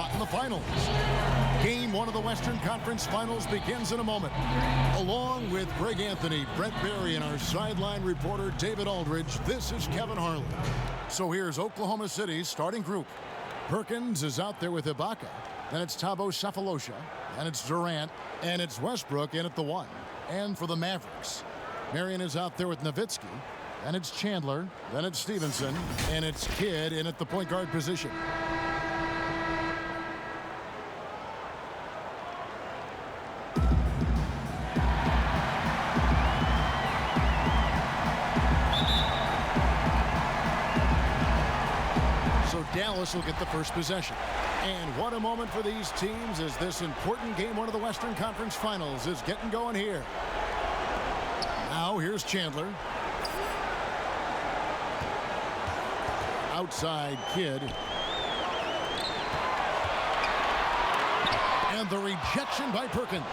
spot in the finals. Game 1 of the Western Conference Finals begins in a moment. Along with Greg Anthony, Brett Barry, and our sideline reporter David Aldridge, this is Kevin Harlan. So here's Oklahoma City's starting group. Perkins is out there with Ibaka. Then it's Thabo Sefolosha. And it's Durant. And it's Westbrook in at the 1. And for the Mavericks, Marion is out there with Nowitzki. And it's Chandler. Then it's Stevenson. And it's Kidd in at the point guard position. Dallas will get the first possession. And what a moment for these teams as this important game 1 of the Western Conference Finals is getting going here. Now here's Chandler. Outside Kidd. And the rejection by Perkins.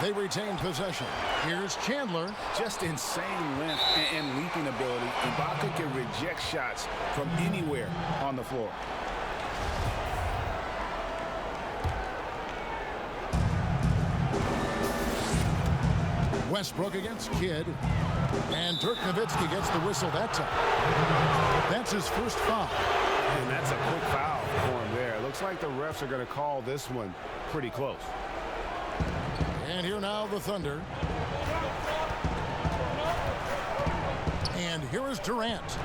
They retain possession. Here's Chandler. Just insane length and leaping ability. Ibaka can reject shots from anywhere on the floor. Westbrook against Kidd. And Dirk Nowitzki gets the whistle that time. That's his first foul. And that's a quick foul for him there. Looks like the refs are going to call this one pretty close. And here now the Thunder. And here is Durant.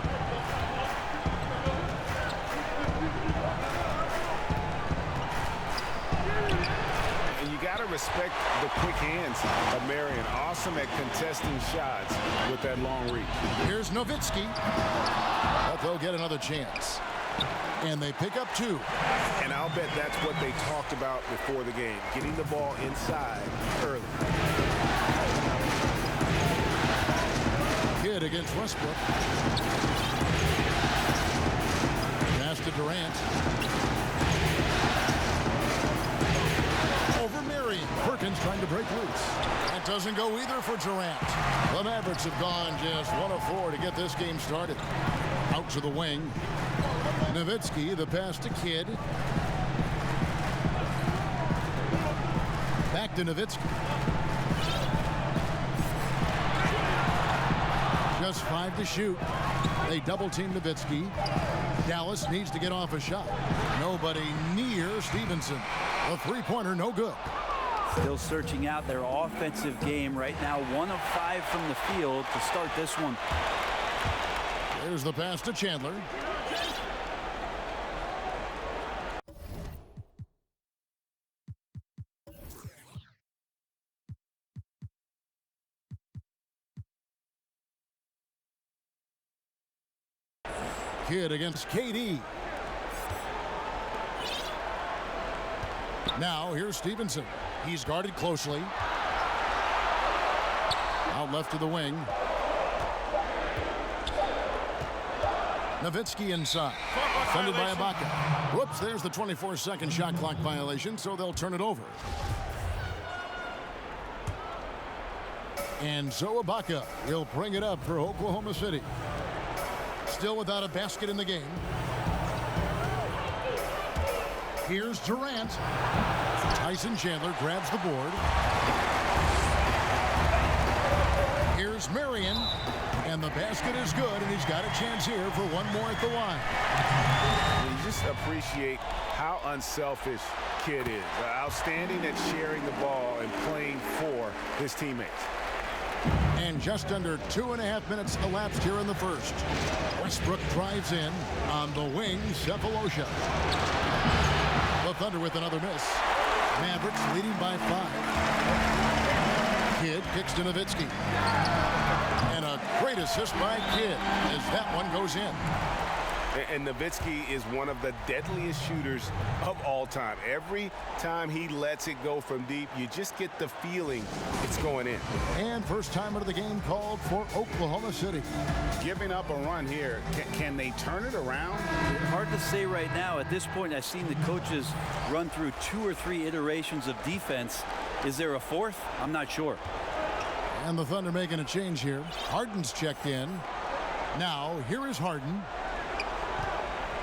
And you got to respect the quick hands of Marion. Awesome at contesting shots with that long reach. Here's Nowitzki. But they'll get another chance. And they pick up 2. And I'll bet that's what they talked about before the game, getting the ball inside early. Kidd against Westbrook. Pass to Durant. Over Marion. Perkins trying to break loose. That doesn't go either for Durant. The Mavericks have gone just 1 of 4 to get this game started. Out to the wing. Nowitzki, the pass to Kidd. Back to Nowitzki. Just 5 to shoot. They double-team Nowitzki. Dallas needs to get off a shot. Nobody near Stevenson. The three-pointer, no good. Still searching out their offensive game right now. 1 of 5 from the field to start this one. There's the pass to Chandler. Kidd against KD. Now here's Stevenson. He's guarded closely. Out left to the wing. Nowitzki inside. Defended by Ibaka. Whoops, there's the 24-second shot clock violation, so they'll turn it over. And so Ibaka will bring it up for Oklahoma City. Still without a basket in the game. Here's Durant. Tyson Chandler grabs the board. Here's Marion. And the basket is good, and he's got a chance here for one more at the line. You just appreciate how unselfish Kidd is. Outstanding at sharing the ball and playing for his teammates. And just under 2.5 minutes elapsed here in the first. Westbrook drives in on the wing, Sefolosha. The Thunder with another miss. Mavericks leading by 5. Kidd kicks to Nowitzki. And a great assist by Kidd as that one goes in. And Nowitzki is one of the deadliest shooters of all time. Every time he lets it go from deep, you just get the feeling it's going in. And first time of the game called for Oklahoma City. Giving up a run here. Can they turn it around? Hard to say right now. At this point, I've seen the coaches run through 2 or 3 iterations of defense. Is there a 4th? I'm not sure. And the Thunder making a change here. Harden's checked in. Now, here is Harden.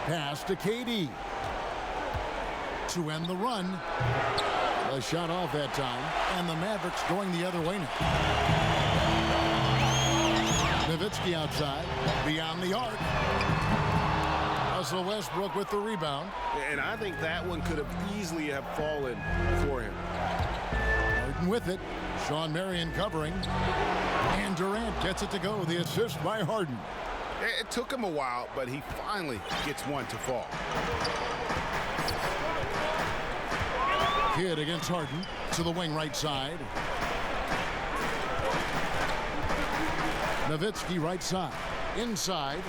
Pass to KD. to end the run. A shot off that time, and the Mavericks going the other way now. Nowitzki outside, beyond the arc. Russell Westbrook with the rebound. And I think that one could have easily have fallen for him. Harden with it. Shawn Marion covering. And Durant gets it to go. The assist by Harden. It took him a while, but he finally gets one to fall. Kidd against Harden to the wing right side. Nowitzki right side. Inside.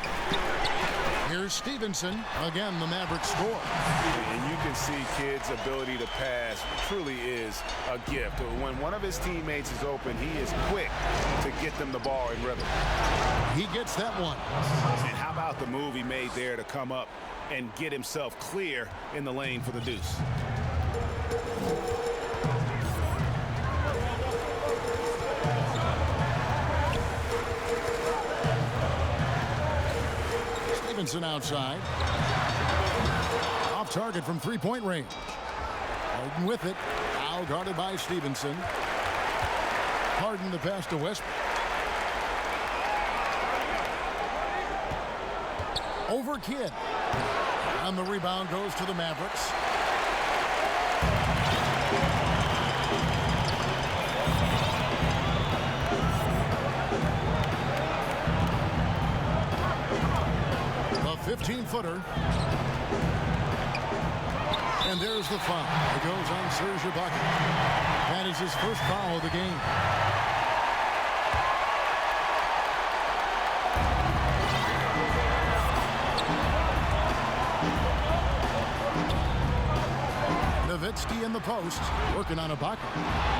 Here's Stevenson. Again, the Mavericks score. And you can see Kidd's ability to pass truly is a gift. When one of his teammates is open, he is quick to get them the ball in rhythm. He gets that one. And how about the move he made there to come up and get himself clear in the lane for the deuce? Stevenson outside. Off target from three-point range. Harden with it. Foul guarded by Stevenson. Harden the pass to Westbrook. Over Kidd. And the rebound goes to the Mavericks. A 15-footer. And there's the foul. It goes on Serge Ibaka. That is his first foul of the game. Nowitzki in the post, working on Ibaka.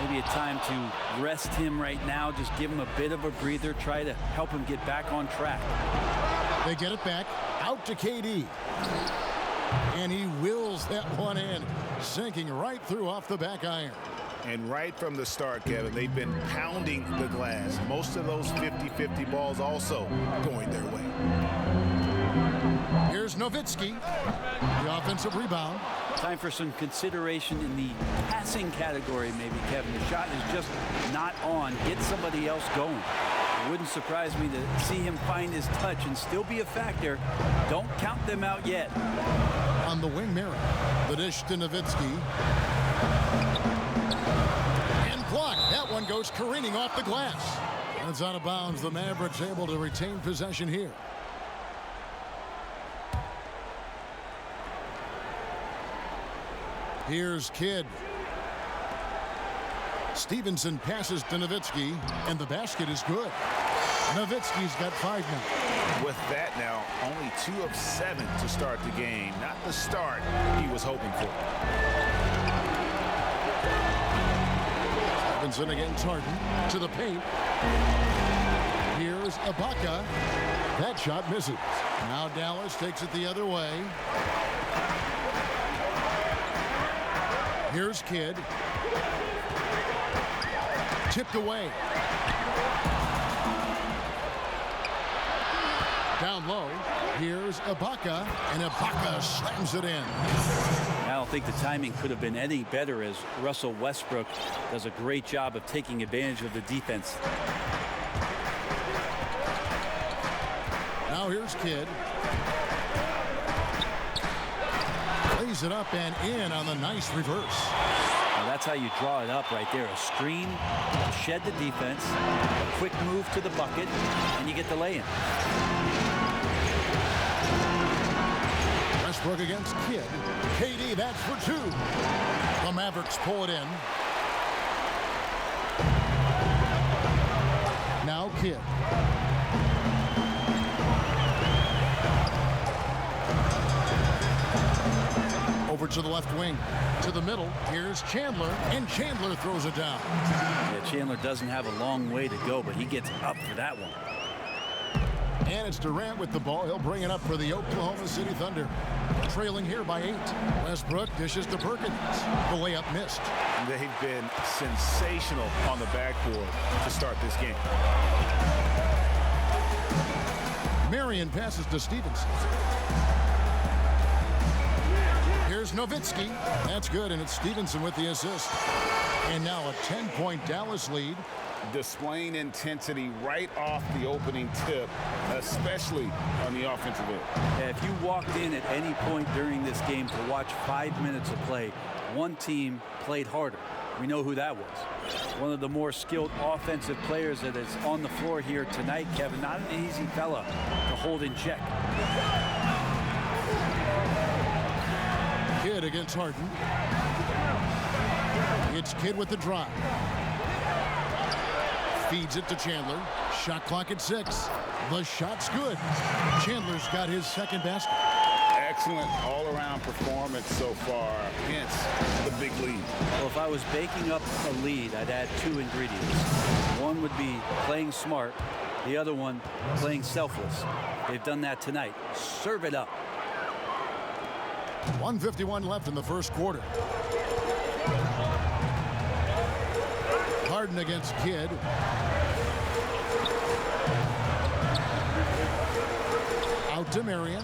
Maybe a time to rest him right now. Just give him a bit of a breather. Try to help him get back on track. They get it back. Out to KD. And he wills that one in, sinking right through off the back iron. And right from the start, Kevin, they've been pounding the glass. Most of those 50-50 balls also going their way. Here's Nowitzki. The offensive rebound. Time for some consideration in the passing category, maybe, Kevin. The shot is just not on. Get somebody else going. It wouldn't surprise me to see him find his touch and still be a factor. Don't count them out yet. On the wing, Merritt. The dish to Nowitzki. And blocked. That one goes careening off the glass. That's out of bounds. The Mavericks able to retain possession here. Here's Kidd. Stevenson passes to Nowitzki, and the basket is good. Nowitzki's got 5 now. With that now, only 2 of 7 to start the game. Not the start he was hoping for. Stevenson against Harden to the paint. Here's Ibaka. That shot misses. Now Dallas takes it the other way. Here's Kidd. Tipped away. Down low. Here's Ibaka. And Ibaka slams it in. I don't think the timing could have been any better as Russell Westbrook does a great job of taking advantage of the defense. Now here's Kidd. Lays it up and in on the nice reverse. Now that's how you draw it up right there. A screen to shed the defense, a quick move to the bucket, and you get the lay-in. Westbrook against Kidd. KD, that's for 2. The Mavericks pull it in. Now Kidd. Over to the left wing. To the middle. Here's Chandler. And Chandler throws it down. Yeah, Chandler doesn't have a long way to go, but he gets up for that one. And it's Durant with the ball. He'll bring it up for the Oklahoma City Thunder. Trailing here by 8. Westbrook dishes to Perkins. The layup missed. They've been sensational on the backboard to start this game. Marion passes to Stevenson. Here's Nowitzki. That's good, and it's Stevenson with the assist. And now a 10-point Dallas lead. Displaying intensity right off the opening tip, especially on the offensive end. Yeah, if you walked in at any point during this game to watch 5 minutes of play, one team played harder. We know who that was. One of the more skilled offensive players that is on the floor here tonight, Kevin. Not an easy fella to hold in check. Kidd against Harden. It's Kidd with the drive. Feeds it to Chandler. Shot clock at 6. The shot's good. Chandler's got his second basket. Excellent all-around performance so far, hence the big lead. Well, if I was baking up a lead, I'd add 2 ingredients. One would be playing smart. The other one, playing selfless. They've done that tonight. Serve it up. 1:51 left in the first quarter. Harden against Kidd. Out to Marion.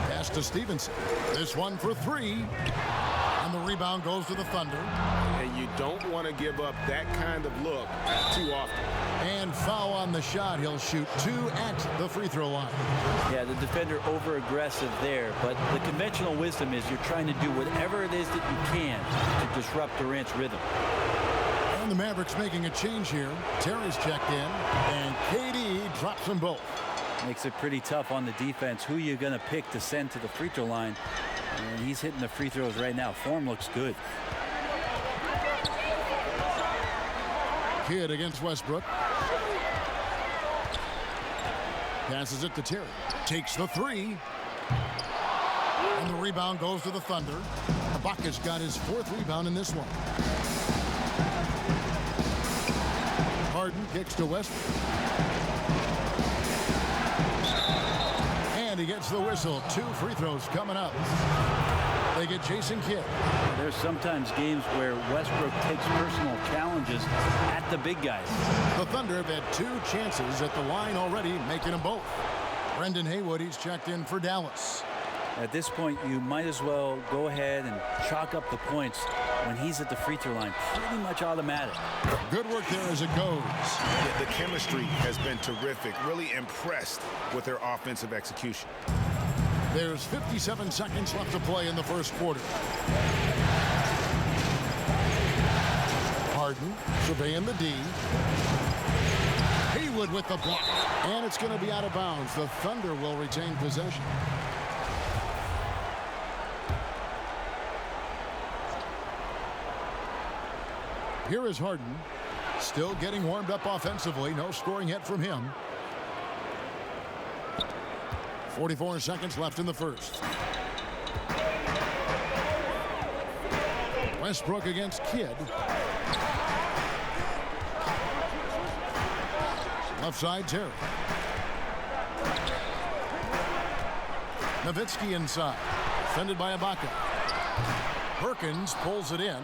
Pass to Stevenson. This one for 3. And the rebound goes to the Thunder. And you don't want to give up that kind of look too often. And foul on the shot. He'll shoot 2 at the free throw line. Yeah, the defender over-aggressive there, but the conventional wisdom is you're trying to do whatever it is that you can to disrupt Durant's rhythm. And the Mavericks making a change here. Terry's checked in, and KD drops them both. Makes it pretty tough on the defense. Who you going to pick to send to the free throw line? And he's hitting the free throws right now. Form looks good. Kidd against Westbrook. Passes it to Terry. Takes the 3. And the rebound goes to the Thunder. Ibaka's got his 4th rebound in this one. Harden kicks to Westbrook. And he gets the whistle. 2 free throws coming up. They get Jason Kidd. There's sometimes games where Westbrook takes personal challenges at the big guys. The Thunder have had 2 chances at the line already, making them both. Brendan Haywood, he's checked in for Dallas. At this point, you might as well go ahead and chalk up the points when he's at the free throw line. Pretty much automatic. Good work there as it goes. The chemistry has been terrific. Really impressed with their offensive execution. There's 57 seconds left to play in the first quarter. Harden surveying the D. Haywood with the block. And it's going to be out of bounds. The Thunder will retain possession. Here is Harden. Still getting warmed up offensively. No scoring yet from him. 44 seconds left in the first. Westbrook against Kidd. Left side, Terry. Nowitzki inside. Defended by Ibaka. Perkins pulls it in.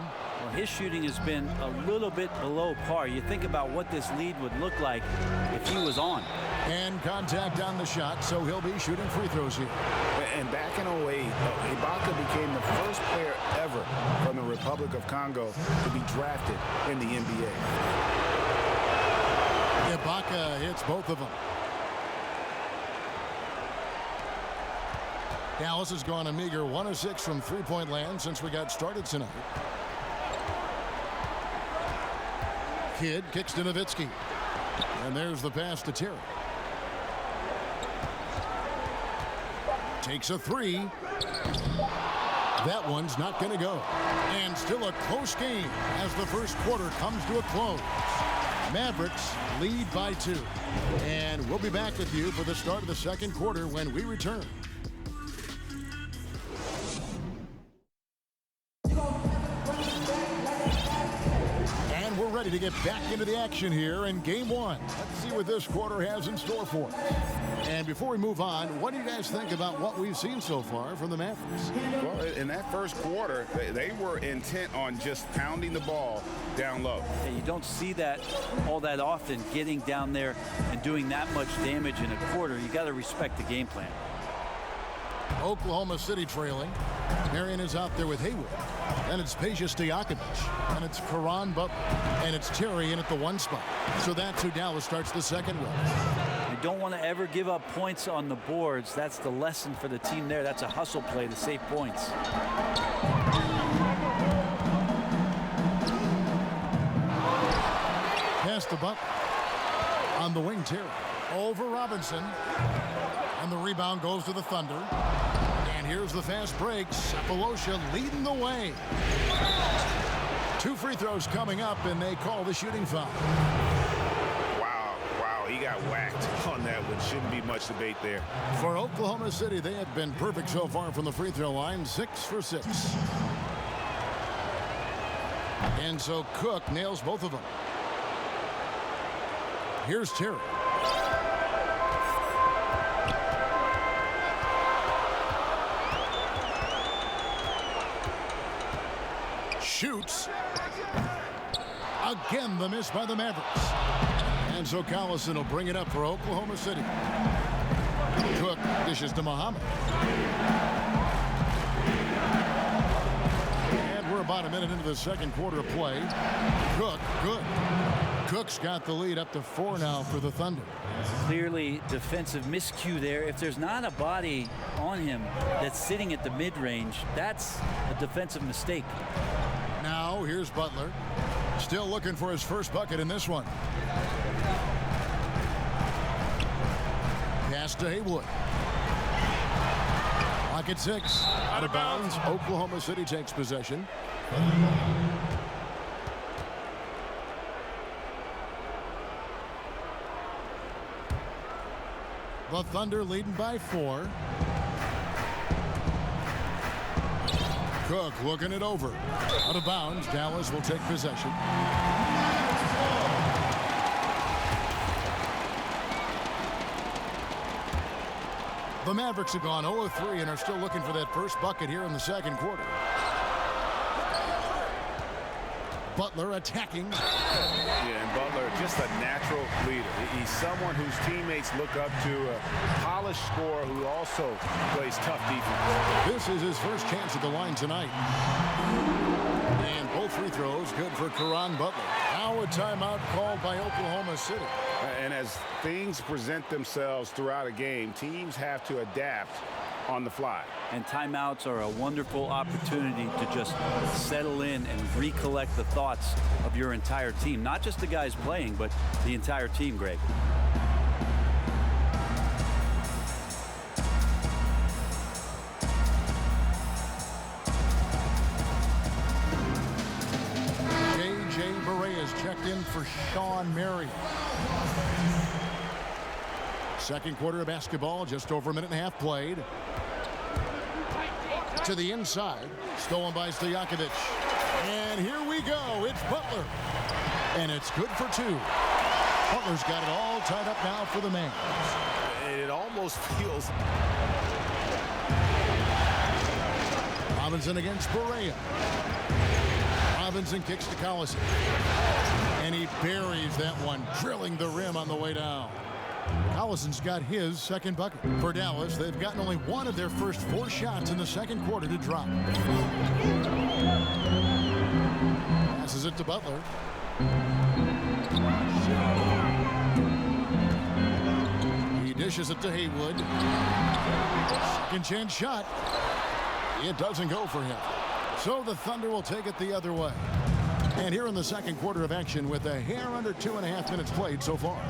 Well, his shooting has been a little bit below par. You think about what this lead would look like if he was on. And contact on the shot, so he'll be shooting free throws here. And back in 08, Ibaka became the first player ever from the Republic of Congo to be drafted in the NBA. Ibaka hits both of them. Dallas has gone a meager 1 of 6 from three-point land since we got started tonight. Kidd kicks to Nowitzki. And there's the pass to Terry. Takes a 3. That one's not going to go. And still a close game as the first quarter comes to a close. Mavericks lead by 2. And we'll be back with you for the start of the second quarter when we return. And we're ready to get back into the action here in game 1. Let's see what this quarter has in store for us. And before we move on, what do you guys think about what we've seen so far from the Mavericks? Well, in that first quarter, they were intent on just pounding the ball down low. Yeah, you don't see that all that often, getting down there and doing that much damage in a quarter. You got to respect the game plan. Oklahoma City trailing. Marion is out there with Haywood. And it's Peja Stojakovic. And it's Karan Butler. And it's Terry in at the 1 spot. So that's who Dallas starts the second with. You don't want to ever give up points on the boards. That's the lesson for the team there. That's a hustle play to save points. Pass to Butler. On the wing, Terry. Over Robinson. And the rebound goes to the Thunder. And here's the fast break. Cephalosha leading the way. 2 free throws coming up, and they call the shooting foul. Wow, he got whacked on that one. Shouldn't be much debate there. For Oklahoma City, they have been perfect so far from the free throw line. 6 for 6. And so Cook nails both of them. Here's Terry. Shoots. Again, the miss by the Mavericks. And so Collison will bring it up for Oklahoma City. Cook dishes to Muhammad. And we're about a minute into the second quarter of play. Cook, good. Cook's got the lead up to 4 now for the Thunder. Clearly defensive miscue there. If there's not a body on him that's sitting at the mid-range, that's a defensive mistake. Now here's Butler. Still looking for his first bucket in this one. Pass to Haywood. Clock at 6. Out of bounds. Oklahoma City takes possession. The Thunder leading by 4. Cook looking it over. Out of bounds. Dallas will take possession. The Mavericks have gone 0-3 and are still looking for that first bucket here in the second quarter. Butler attacking. Yeah, and Butler, just a natural leader. He's someone whose teammates look up to, a polished scorer who also plays tough defense. This is his first chance at the line tonight. And both free throws good for Karan Butler. Now a timeout called by Oklahoma City. And as things present themselves throughout a game, teams have to adapt on the fly. And timeouts are a wonderful opportunity to just settle in and recollect the thoughts of your entire team. Not just the guys playing, but the entire team, Greg. J.J. Barea is checked in for Sean Mary. Second quarter of basketball, just over a minute and a half played. To the inside, stolen by Stojakovic. And here we go, it's Butler. And it's good for 2. Butler's got it all tied up now for the man. And it almost feels... Robinson against Barea. Robinson kicks to Collison. And he buries that one, drilling the rim on the way down. Collison's got his second bucket. For Dallas, they've gotten only one of their first 4 shots in the second quarter to drop. Passes it to Butler. He dishes it to Haywood. Second chance shot. It doesn't go for him. So the Thunder will take it the other way. And here in the second quarter of action with a hair under 2.5 minutes played so far.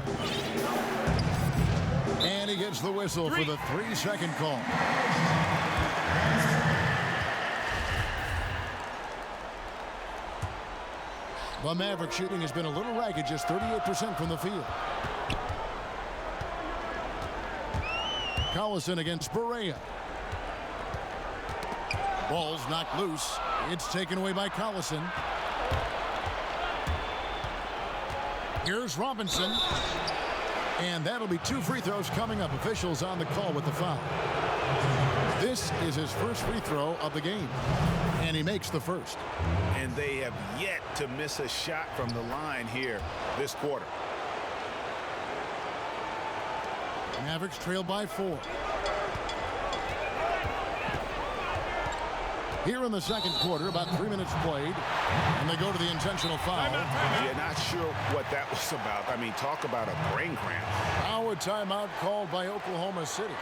And he gets the whistle for the 3-second call. The Maverick shooting has been a little ragged, just 38% from the field. Collison against Barea. Ball's knocked loose. It's taken away by Collison. Here's Robinson. And that'll be 2 free throws coming up. Officials on the call with the foul. This is his first free throw of the game. And he makes the first. And they have yet to miss a shot from the line here this quarter. Mavericks trail by 4. Here in the second quarter, about 3 minutes played, and they go to the intentional foul. Yeah, not sure what that was about. I mean, talk about a brain cramp. Now a timeout called by Oklahoma City.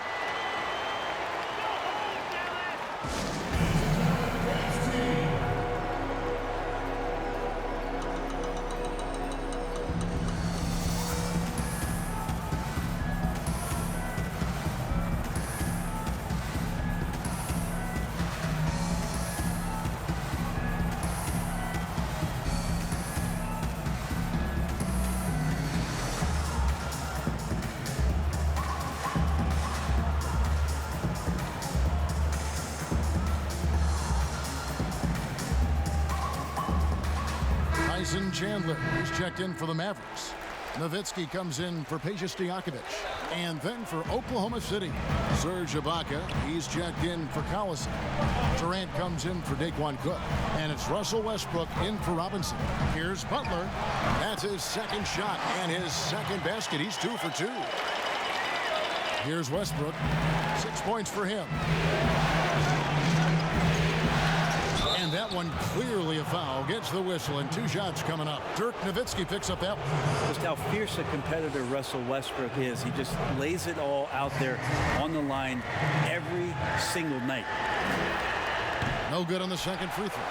Chandler is checked in for the Mavericks. Nowitzki comes in for Peja Stojakovic. And then for Oklahoma City, Serge Ibaka, he's checked in for Collison. Durant comes in for Daquan Cook. And it's Russell Westbrook in for Robinson. Here's Butler. That's his second shot and his second basket. He's 2 for 2. Here's Westbrook. 6 points for him. And that one clearly a foul. Gets the whistle and 2 shots coming up. Dirk Nowitzki picks up that one. Just how fierce a competitor Russell Westbrook is. He just lays it all out there on the line every single night. No good on the second free throw.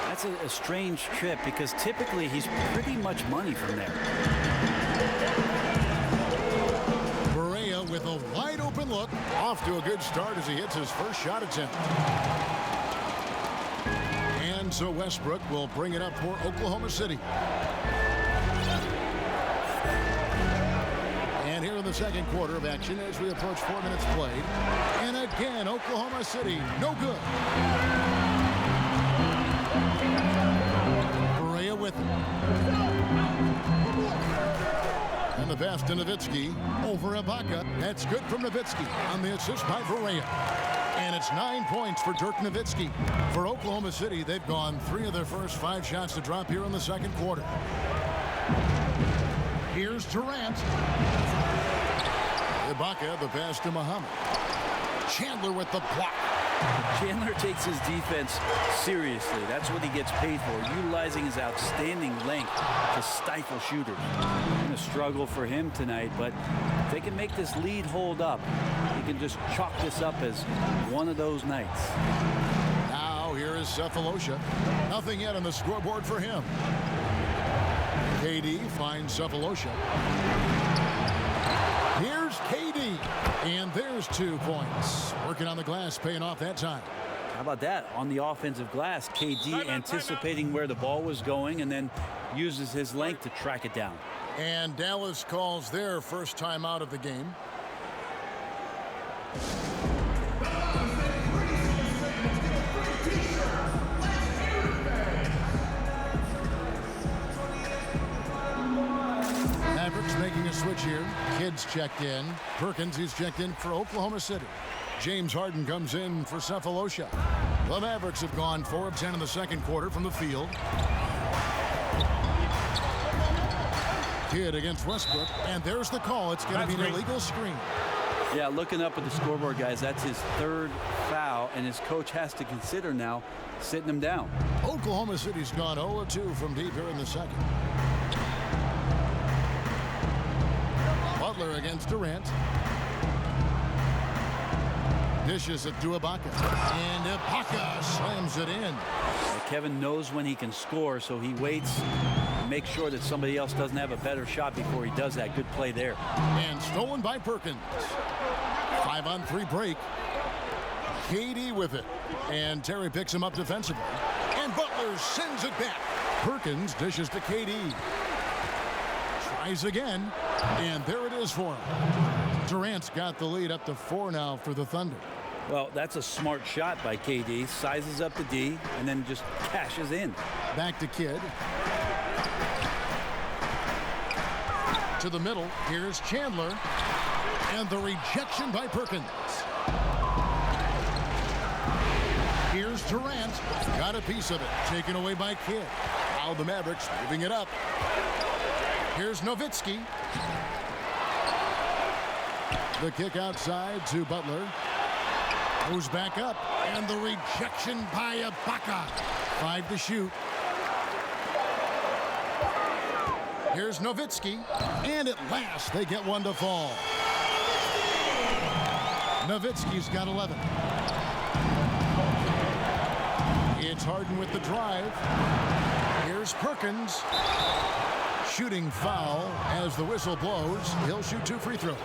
That's a strange trip because typically he's pretty much money from there. Barea with a wide open look. Off to a good start as he hits his first shot attempt. And so Westbrook will bring it up for Oklahoma City. And here in the second quarter of action as we approach 4 minutes played. And again, Oklahoma City, no good. Barea with it. And the pass to Nowitzki over Ibaka. That's good from Nowitzki on the assist by Barea. And it's 9 points for Dirk Nowitzki. For Oklahoma City, they've gone 3 of their first 5 shots to drop here in the second quarter. Here's Durant. Ibaka, the pass to Muhammad. Chandler with the block. Chandler takes his defense seriously. That's what he gets paid for, utilizing his outstanding length to stifle shooters. Going to struggle for him tonight, but if they can make this lead hold up, he can just chalk this up as one of those nights. Now here is Cephalosha. Nothing yet on the scoreboard for him. KD finds Cephalosha. Here's KD. And there's 2 points. Working on the glass, paying off that time. How about that? On the offensive glass, KD anticipating where the ball was going and then uses his length to track it down. And Dallas calls their first time out of the game. Mavericks making a switch here. Kidd's checked in. Perkins, he's checked in for Oklahoma City. James Harden comes in for Cephalosha. The Mavericks have gone 4 of 10 in the second quarter from the field. Kidd against Westbrook, and there's the call. It's going to be an illegal screen. Yeah, looking up at the scoreboard, guys, that's his 3rd foul, and his coach has to consider now sitting him down. Oklahoma City's gone 0 of 2 from deep here in the second. Butler against Durant. Dishes it to Ibaka. And Ibaka slams it in. Well, Kevin knows when he can score, so he waits and makes sure that somebody else doesn't have a better shot before he does that. Good play there. And stolen by Perkins. 5-on-3 break. KD with it. And Terry picks him up defensively. And Butler sends it back. Perkins dishes to KD. Tries again. And there it is for him. Durant's got the lead up to 4 now for the Thunder. Well, that's a smart shot by KD. Sizes up the D and then just cashes in. Back to Kidd. To the middle. Here's Chandler. And the rejection by Perkins. Here's Durant. Got a piece of it. Taken away by Kidd. Now the Mavericks moving it up. Here's Nowitzki. The kick outside to Butler. Goes back up, and the rejection by Ibaka. 5 to shoot. Here's Nowitzki, and at last they get one to fall. Nowitzki's got 11. It's Harden with the drive. Here's Perkins. Shooting foul as the whistle blows. He'll shoot 2 free throws.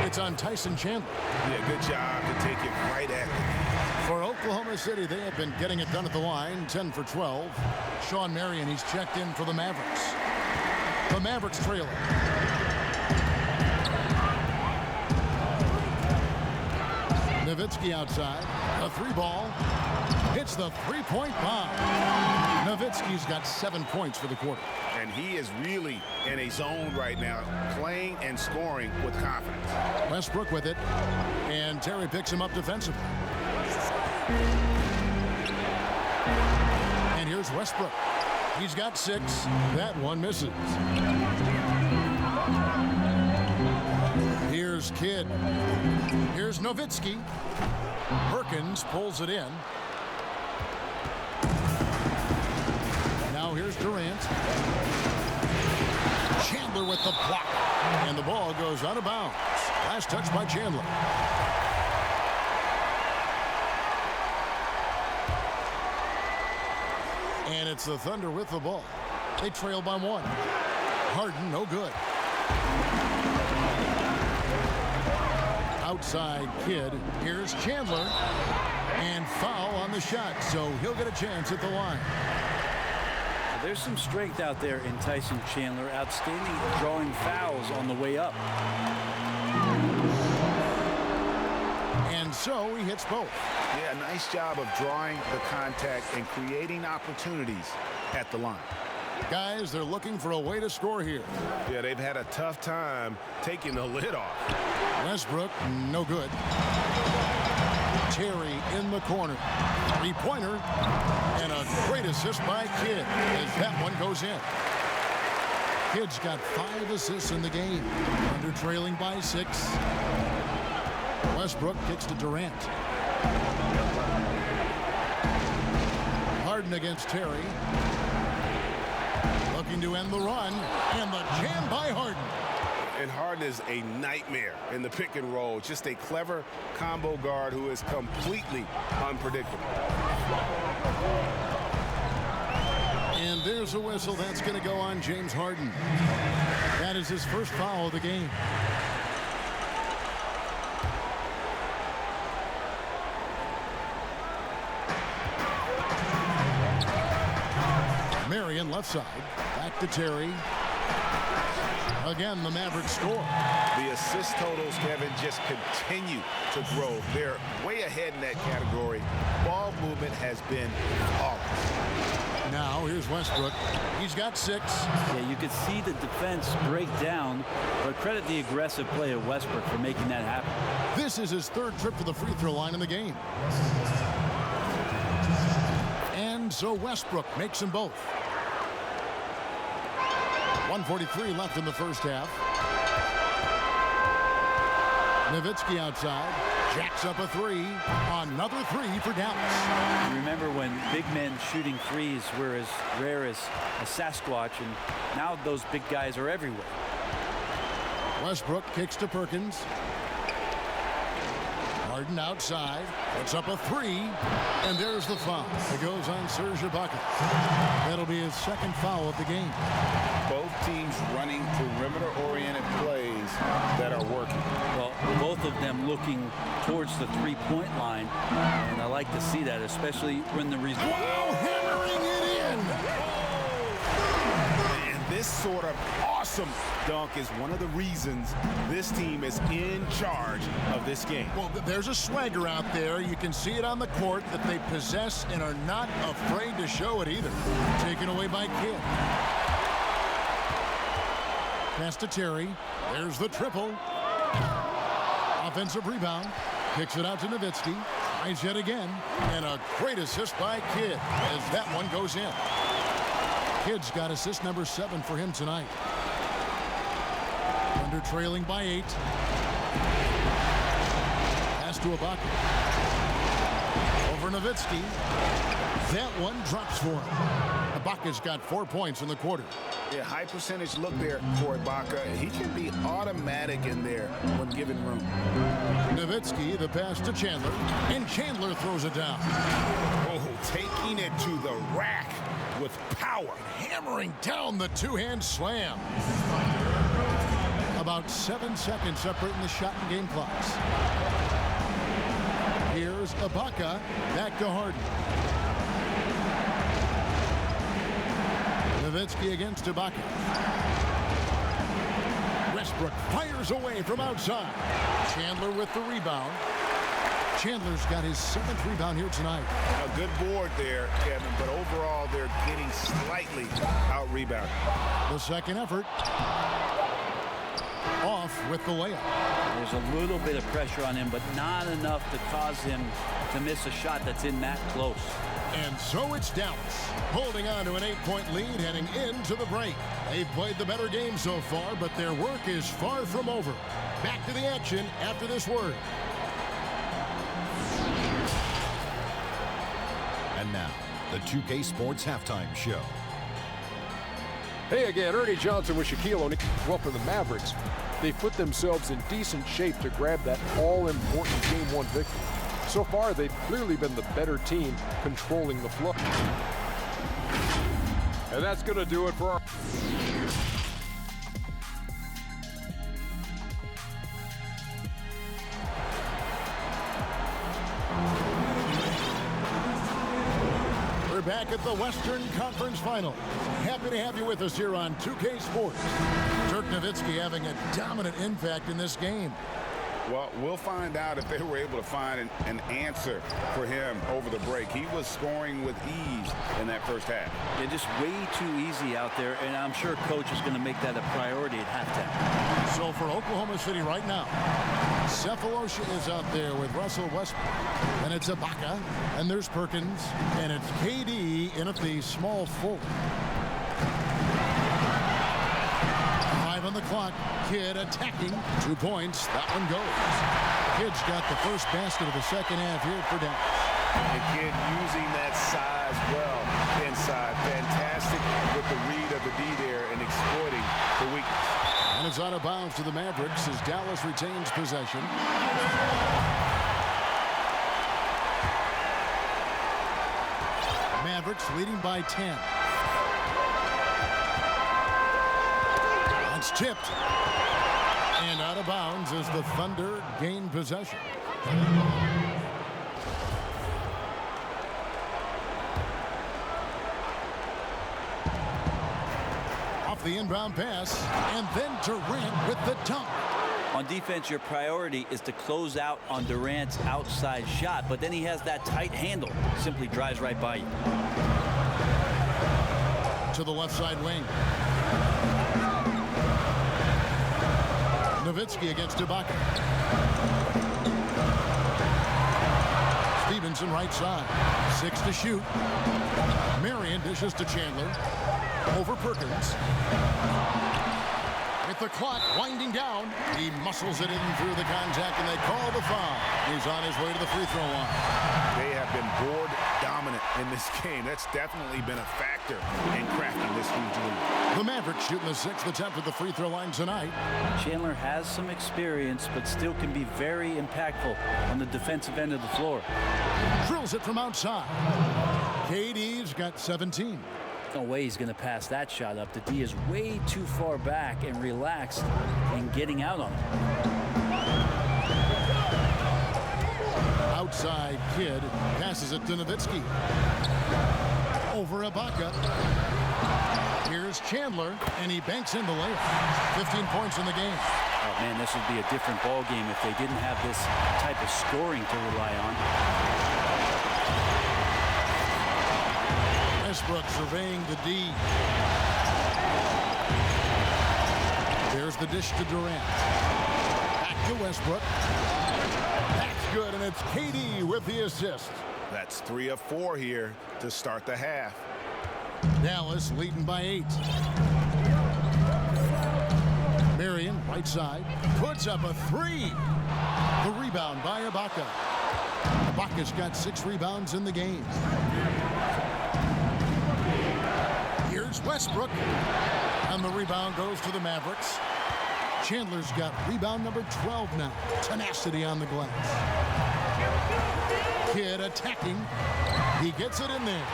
It's on Tyson Chandler. Yeah, good job to take it right at him. For Oklahoma City, they have been getting it done at the line, 10 for 12. Sean Marion, he's checked in for the Mavericks. The Mavericks trailing. Nowitzki outside. A 3-ball. Hits the 3-point bomb. Nowitzki's got 7 points for the quarter. And he is really in a zone right now, playing and scoring with confidence. Westbrook with it. And Terry picks him up defensively. And here's Westbrook. He's got 6. That one misses. Here's Kidd. Here's Nowitzki. Perkins pulls it in. Now here's Durant. Chandler with the block. And the ball goes out of bounds. Last touch by Chandler. And it's the Thunder with the ball. They trail by 1. Harden, no good. Outside Kidd. Here's Chandler. And foul on the shot, so he'll get a chance at the line. There's some strength out there in Tyson Chandler. Outstanding at drawing fouls on the way up. And so he hits both. Yeah, nice job of drawing the contact and creating opportunities at the line. Guys, they're looking for a way to score here. Yeah, they've had a tough time taking the lid off. Westbrook, no good. Terry in the corner. 3-pointer. And a great assist by Kidd as that one goes in. Kidd's got 5 assists in the game. Under trailing by 6. Westbrook kicks to Durant. Harden against Terry. Looking to end the run. And the jam by Harden. And Harden is a nightmare in the pick and roll. Just a clever combo guard who is completely unpredictable. And there's a whistle. That's going to go on James Harden. That is his first foul of the game. Marion left side. Back to Terry. Again, the Mavericks score. The assist totals, Kevin, just continue to grow. They're way ahead in that category. Ball movement has been flawless. Now, here's Westbrook. He's got 6. Yeah, you could see the defense break down, but credit the aggressive play of Westbrook for making that happen. This is his 3rd trip to the free throw line in the game. And so Westbrook makes them both. 1:43 left in the first half. Nowitzki outside. Jacks up a 3. Another 3 for Dallas. You remember when big men shooting threes were as rare as a Sasquatch, and now those big guys are everywhere. Westbrook kicks to Perkins. Harden outside. Puts up a 3. And there's the foul. It goes on Serge Ibaka. That'll be his 2nd foul of the game. Both teams running perimeter-oriented plays that are working. Well, both of them looking towards the 3-point line, and I like to see that, especially when the result. Wow, hammering it in! And this sort of awesome dunk is one of the reasons this team is in charge of this game. Well, there's a swagger out there. You can see it on the court that they possess and are not afraid to show it either. Taken away by Kidd. Pass to Terry. There's the triple. Offensive rebound. Kicks it out to Nowitzki. Tries yet again. And a great assist by Kidd as that one goes in. Kidd's got assist number 7 for him tonight. Under trailing by 8. pass to Ibaka. Over Nowitzki. That one drops for him. Ibaka's got 4 points in the quarter. Yeah, high percentage look there for Ibaka. He can be automatic in there when given room. Nowitzki, the pass to Chandler, and Chandler throws it down. Oh, taking it to the rack with power. Hammering down the two-hand slam. About 7 seconds separating the shot and game clocks. Here's Ibaka, back to Harden. Nowitzki against Ibaka. Westbrook fires away from outside. Chandler with the rebound. Chandler's got his 7th rebound here tonight. A good board there, Kevin, but overall they're getting slightly out-rebounded. The second effort. Off with the layup. There's a little bit of pressure on him, but not enough to cause him to miss a shot that's in that close. And so it's Dallas, holding on to an 8-point lead heading into the break. They've played the better game so far, but their work is far from over. Back to the action after this word. And now, the 2K Sports Halftime Show. Hey again, Ernie Johnson with Shaquille O'Neal. Well, for the Mavericks, they put themselves in decent shape to grab that all-important Game 1 victory. So far, they've clearly been the better team controlling the flow. And that's going to do it for our... We're back at the Western Conference Final. Happy to have you with us here on 2K Sports. Dirk Nowitzki having a dominant impact in this game. Well, we'll find out if they were able to find an answer for him over the break. He was scoring with ease in that first half. Yeah, just way too easy out there, and I'm sure coach is going to make that a priority at halftime. So for Oklahoma City right now, Cephalosha is out there with Russell Westbrook, and it's Ibaka, and there's Perkins, and it's KD in at the small forward. 5 on the clock. Kidd attacking. 2 points. That one goes. Kidd's got the first basket of the second half here for Dallas. The Kidd using that size well inside. Fantastic with the read of the D there and exploiting the weakness. And it's out of bounds to the Mavericks as Dallas retains possession. Mavericks leading by 10. It's tipped. And out of bounds as the Thunder gain possession. Off the inbound pass, and then Durant with the dunk. On defense, your priority is to close out on Durant's outside shot, but then he has that tight handle. Simply drives right by you. To the left side wing. Nowitzki against Ibaka. Stevenson right side. 6 to shoot. Marion dishes to Chandler. Over Perkins. With the clock winding down, he muscles it in through the contact, and they call the foul. He's on his way to the free throw line. They have been board dominant in this game. That's definitely been a factor in cracking this huge lead. The Mavericks shooting the 6th attempt at the free throw line tonight. Chandler has some experience, but still can be very impactful on the defensive end of the floor. Drills it from outside. KD's got 17. No way he's going to pass that shot up. The D is way too far back and relaxed in getting out on it. Outside Kidd passes it to Nowitzki. Over Ibaka. Here's Chandler, and he banks in the layup. 15 points in the game. Oh, man, this would be a different ball game if they didn't have this type of scoring to rely on. Westbrook surveying the D. There's the dish to Durant. Back to Westbrook. That's good, and it's KD with the assist. That's 3 of 4 here to start the half. Dallas leading by 8. Marion Right side, puts up a three. The rebound by Ibaka. Ibaka's got 6 rebounds in the game. Here's Westbrook. And the rebound goes to the Mavericks. Chandler's got rebound number 12 now. Tenacity on the glass. Kidd attacking. He gets it in there.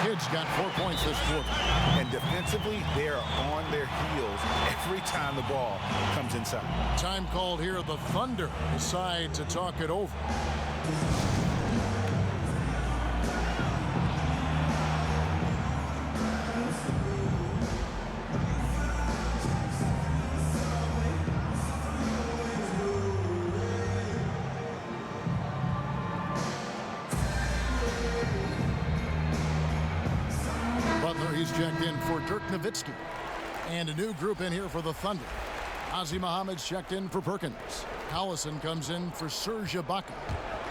Kidd's got 4 points this quarter. And defensively, they're on their heels every time the ball comes inside. Time called here. The Thunder decide to talk it over. He's checked in for Dirk Nowitzki. And a new group in here for the Thunder. Ozzie Muhammad's checked in for Perkins. Collison comes in for Serge Ibaka.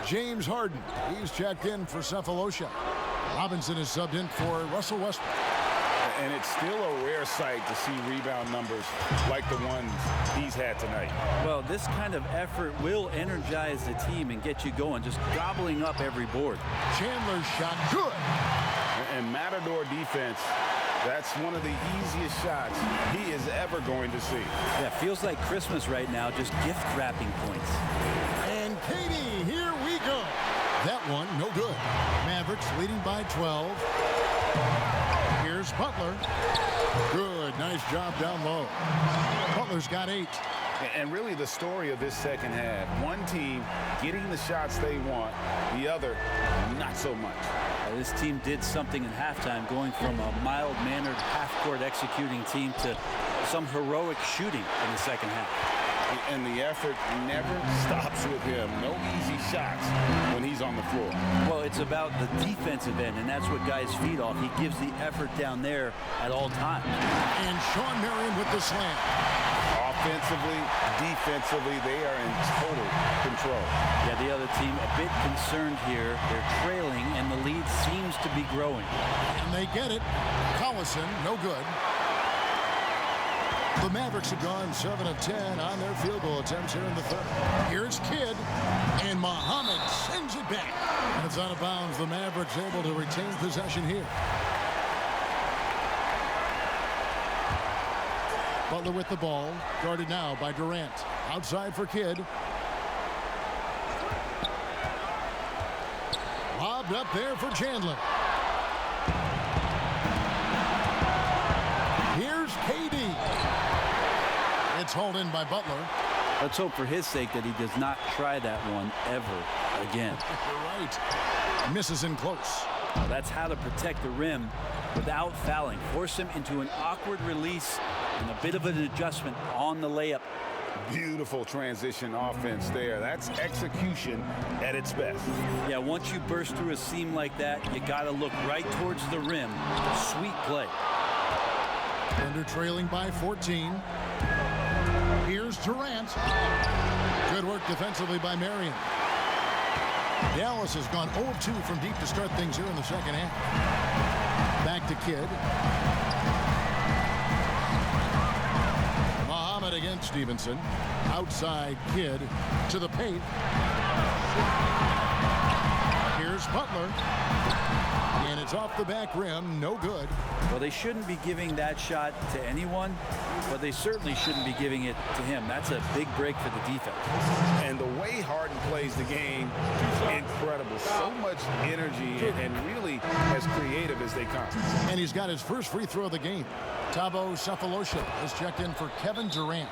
James Harden, he's checked in for Cephalosha. Robinson is subbed in for Russell Westbrook. And it's still a rare sight to see rebound numbers like the ones he's had tonight. Well, this kind of effort will energize the team and get you going, just gobbling up every board. Chandler's shot, good. And Matador defense, that's one of the easiest shots he is ever going to see. Yeah, feels like Christmas right now, just gift wrapping points. And Katie, here we go. That one, no good. Mavericks leading by 12. Here's Butler. Good, nice job down low. Butler's got 8. And really the story of this second half, one team getting the shots they want, the other not so much. This team did something in halftime, going from a mild-mannered half-court executing team to some heroic shooting in the second half. And the effort never stops with him. No easy shots when he's on the floor. Well, it's about the defensive end, and that's what guys feed off. He gives the effort down there at all times. And Sean Marion with the slam. Offensively, defensively, they are in total control. Yeah, the other team a bit concerned here. They're trailing, and the lead seems to be growing. And they get it. Collison, no good. The Mavericks have gone 7 of 10 on their field goal attempts here in the third. Here's Kidd, and Muhammad sends it back. And it's out of bounds. The Mavericks able to retain possession here. Butler with the ball, guarded now by Durant. Outside for Kidd. Lobbed up there for Chandler. Here's KD. It's hauled in by Butler. Let's hope for his sake that he does not try that one ever again. You're right. Misses in close. Well, that's how to protect the rim without fouling. Force him into an awkward release and a bit of an adjustment on the layup. Beautiful transition offense there. That's execution at its best. Yeah, once you burst through a seam like that, you got to look right towards the rim. Sweet play. Thunder trailing by 14. Here's Durant. Good work defensively by Marion. Dallas has gone 0 of 2 from deep to start things here in the second half. Back to Kidd. Muhammad against Stevenson. Outside Kidd to the paint. Here's Butler. And it's off the back rim. No good. Well, they shouldn't be giving that shot to anyone, but they certainly shouldn't be giving it to him. That's a big break for the defense. And the way Harden plays the game, incredible. So much energy and really as creative as they come. And he's got his first free throw of the game. Thabo Cephalosha has checked in for Kevin Durant.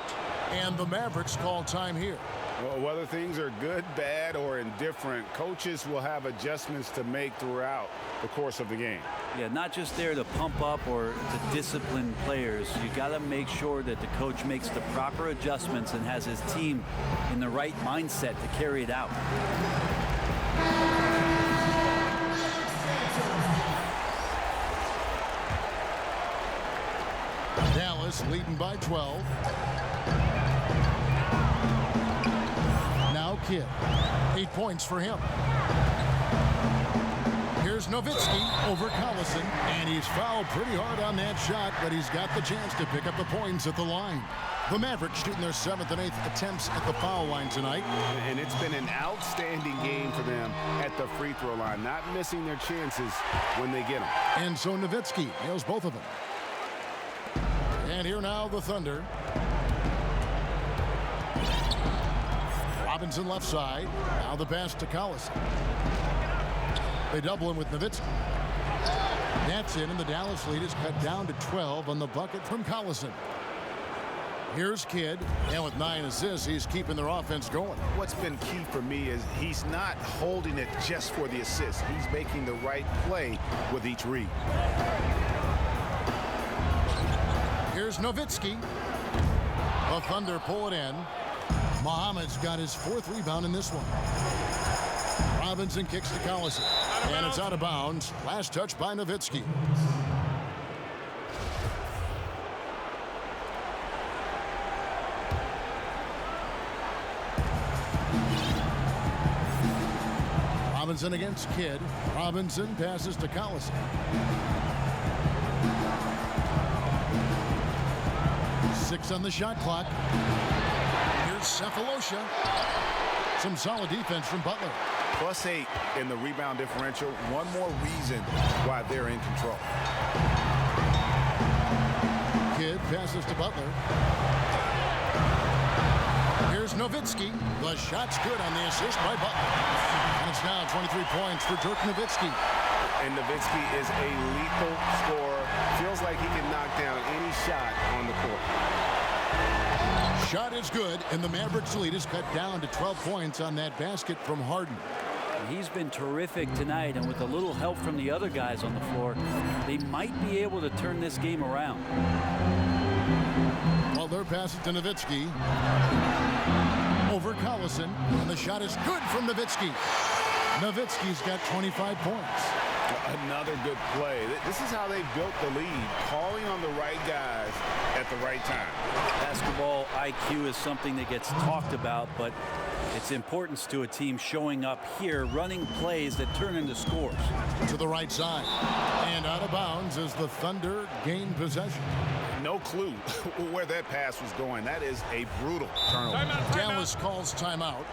And the Mavericks call time here. Well, whether things are good, bad, or indifferent, coaches will have adjustments to make throughout the course of the game. Yeah, not just there to pump up or to discipline players. You got to make sure that the coach makes the proper adjustments and has his team in the right mindset to carry it out. Dallas leading by 12. Now Kidd. 8 points for him. Here's Here's Nowitzki over Collison, and he's fouled pretty hard on that shot, but he's got the chance to pick up the points at the line. The Mavericks shooting their 7th and 8th attempts at the foul line tonight. And it's been an outstanding game for them at the free throw line, not missing their chances when they get them. And so Nowitzki nails both of them. And here now the Thunder. Robinson left side. Now the pass to Collison. They double him with Nowitzki. That's in, and the Dallas lead is cut down to 12 on the bucket from Collison. Here's Kidd, and with 9 assists, he's keeping their offense going. What's been key for me is he's not holding it just for the assist. He's making the right play with each read. Here's Nowitzki. The Thunder pull it in. Muhammad's got his 4th rebound in this one. Robinson kicks to Collison, and it's out of bounds. Last touch by Nowitzki. Robinson against Kidd. Robinson passes to Collison. 6 on the shot clock. Here's Cephalosha. Some solid defense from Butler. +8 in the rebound differential. One more reason why they're in control. Kidd passes to Butler. Here's Nowitzki. The shot's good on the assist by Butler. And it's now 23 points for Dirk Nowitzki. And Nowitzki is a lethal scorer. Feels like he can knock down any shot on the court. Shot is good, and the Mavericks lead is cut down to 12 points on that basket from Harden. He's been terrific tonight, and with a little help from the other guys on the floor, they might be able to turn this game around. Butler passes to Nowitzki. Over Collison, and the shot is good from Nowitzki. Nowitzki's got 25 points. Another good play. This is how they built the lead, calling on the right guys at the right time. Basketball IQ is something that gets talked about, but its importance to a team showing up here, running plays that turn into scores. To the right side, and out of bounds as the Thunder gain possession. No clue where that pass was going. That is a brutal turnover. Dallas calls timeout.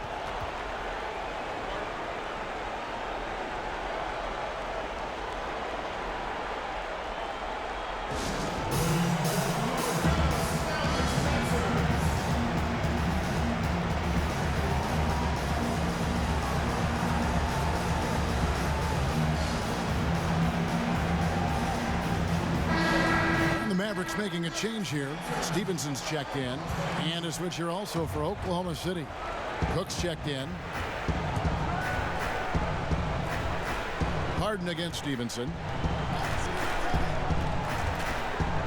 Mavericks making a change here. Stevenson's checked in, and a switch here also for Oklahoma City. Cook's checked in. Harden against Stevenson.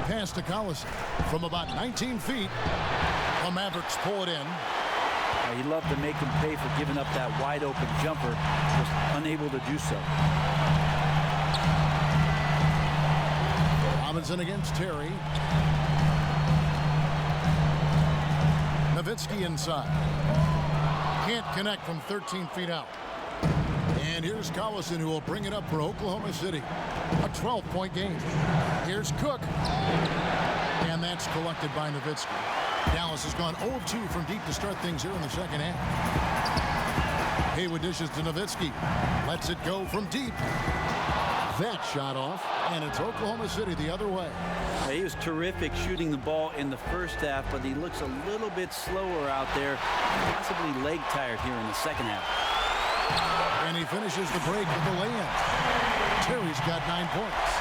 Pass to Collison from about 19 feet. The Mavericks pull it in. He loved to make him pay for giving up that wide open jumper, was unable to do so. Robinson against Terry. Nowitzki inside. Can't connect from 13 feet out. And here's Collison, who will bring it up for Oklahoma City. A 12-point game. Here's Cook. And that's collected by Nowitzki. Dallas has gone 0 of 2 from deep to start things here in the second half. Haywood dishes to Nowitzki. Lets it go from deep. That shot off, and it's Oklahoma City the other way. He was terrific shooting the ball in the first half, but he looks a little bit slower out there, possibly leg tired here in the second half. And he finishes the break with the lay-in. Terry's got 9 points.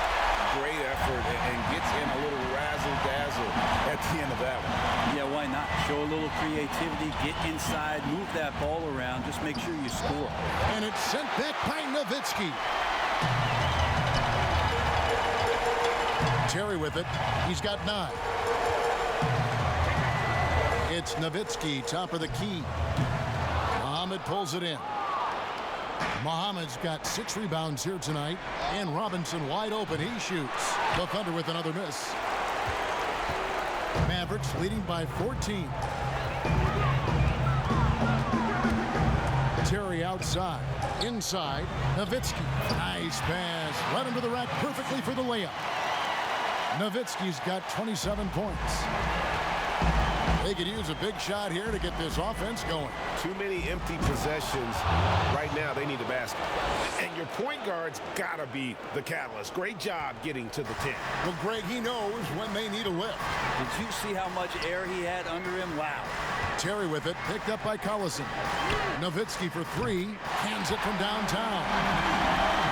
Great effort and gets in a little razzle-dazzle at the end of that one. Yeah, why not? Show a little creativity, get inside, move that ball around, just make sure you score. And it's sent back by Nowitzki. Terry with it. He's got 9. It's Nowitzki, top of the key. Muhammad pulls it in. Muhammad's got 6 rebounds here tonight. And Robinson wide open. He shoots. The Thunder with another miss. Mavericks leading by 14. Terry outside. Inside, Nowitzki. Nice pass. Right into the rack perfectly for the layup. Nowitzki's got 27 points. They could use a big shot here to get this offense going. Too many empty possessions. Right now, they need a basket. And your point guard's got to be the catalyst. Great job getting to the 10. Well, Greg, he knows when they need a lift. Did you see how much air he had under him? Wow. Terry with it, picked up by Collison. Nowitzki for three, hands it from downtown.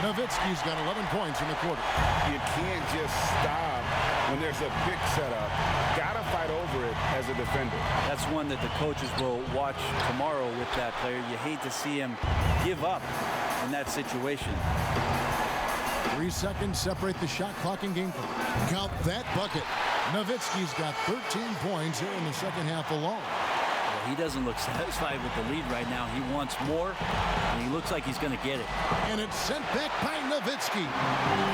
Nowitzki's got 11 points in the quarter. You can't just stop when there's a pick set up. Got to fight over it as a defender. That's one that the coaches will watch tomorrow with that player. You hate to see him give up in that situation. 3 seconds separate the shot clock and game clock. Count that bucket. Nowitzki's got 13 points here in the second half alone. He doesn't look satisfied with the lead right now. He wants more, and he looks like he's going to get it. And it's sent back by Nowitzki.